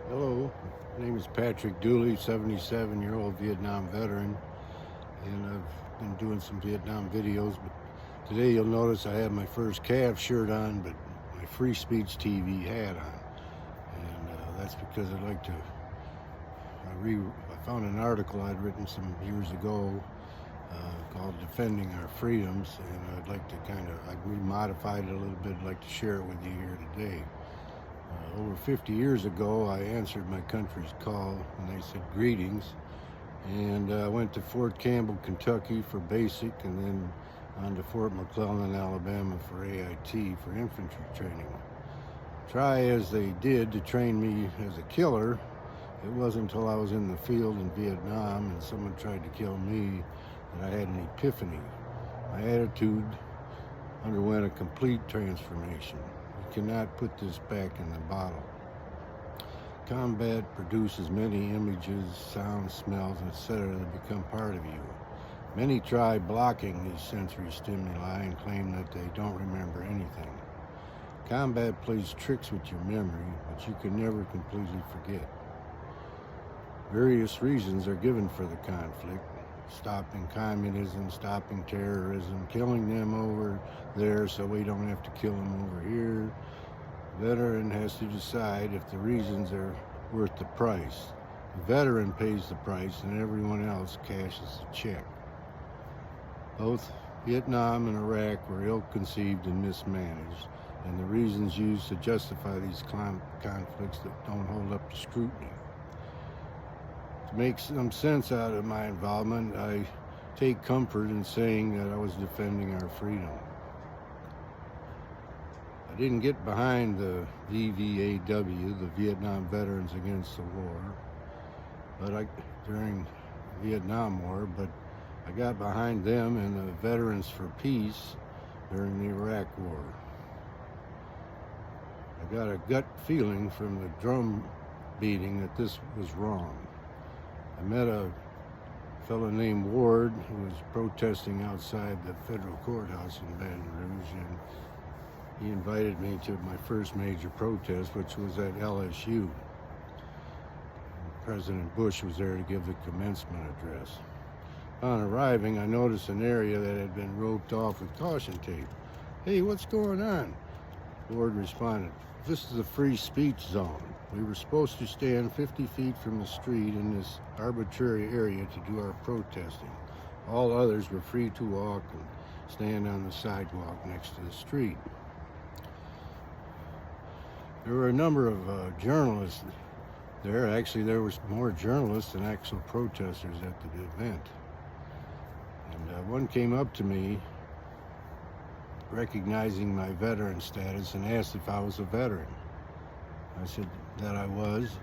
Hello, my name is Patrick Dooley, 77-year-old Vietnam veteran, and I've been doing some Vietnam videos, but today you'll notice I have my first calf shirt on, but my Free Speech TV hat on, and that's because I'd like to, I found an article I'd written some years ago called Defending Our Freedoms, and I'd like to I remodified it a little bit. I'd like to share it with you here today. Over 50 years ago, I answered my country's call, and they said greetings, and I went to Fort Campbell, Kentucky for basic, and then on to Fort McClellan, Alabama for AIT, for infantry training. Try as they did to train me as a killer, it wasn't until I was in the field in Vietnam and someone tried to kill me that I had an epiphany. My attitude underwent a complete transformation. You cannot put this back in the bottle. Combat produces many images, sounds, smells, etc. that become part of you. Many try blocking these sensory stimuli and claim that they don't remember anything. Combat plays tricks with your memory, but you can never completely forget. Various reasons are given for the conflict: stopping communism, stopping terrorism, killing them over there so we don't have to kill them over here. The veteran has to decide if the reasons are worth the price. The veteran pays the price and everyone else cashes the check. Both Vietnam and Iraq were ill-conceived and mismanaged, and the reasons used to justify these conflicts that don't hold up to scrutiny. To make some sense out of my involvement, I take comfort in saying that I was defending our freedom. I didn't get behind the VVAW, the Vietnam Veterans Against the War, during the Vietnam War, but I got behind them and the Veterans for Peace during the Iraq War. I got a gut feeling from the drum beating that this was wrong. I met a fellow named Ward who was protesting outside the federal courthouse in Baton Rouge, and he invited me to my first major protest, which was at LSU. President Bush was there to give the commencement address. Upon arriving, I noticed an area that had been roped off with caution tape. "Hey, what's going on?" Ward responded, "This is a free speech zone. We were supposed to stand 50 feet from the street in this arbitrary area to do our protesting. All others were free to walk and stand on the sidewalk next to the street." There were a number of journalists there. Actually, there was more journalists than actual protesters at the event. And one came up to me, recognizing my veteran status, and asked if I was a veteran. I said that I was,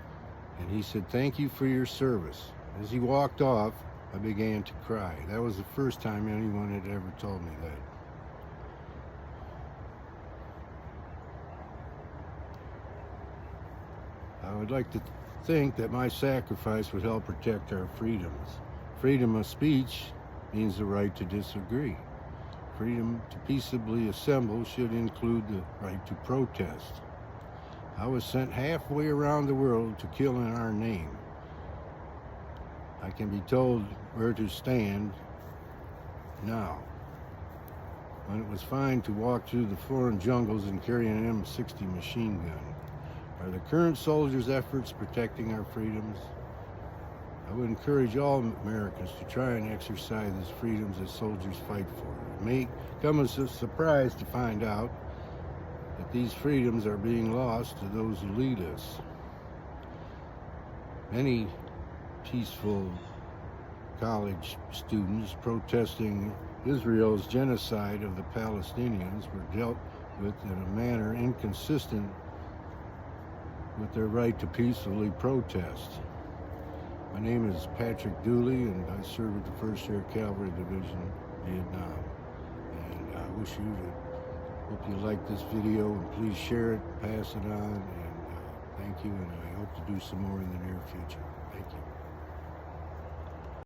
and he said, "Thank you for your service." As he walked off, I began to cry. That was the first time anyone had ever told me that. I would like to think that my sacrifice would help protect our freedoms. Freedom of speech means the right to disagree. Freedom to peaceably assemble should include the right to protest. I was sent halfway around the world to kill in our name. I can be told where to stand now, when it was fine to walk through the foreign jungles and carry an M60 machine gun. Are the current soldiers' efforts protecting our freedoms? I would encourage all Americans to try and exercise these freedoms that soldiers fight for. It may come as a surprise to find out that these freedoms are being lost to those who lead us. Many peaceful college students protesting Israel's genocide of the Palestinians were dealt with in a manner inconsistent with their right to peacefully protest. My name is Patrick Dooley, and I served with the 1st Air Cavalry Division, Vietnam. And I wish you hope you like this video, and please share it, pass it on, and thank you, and I hope to do some more in the near future.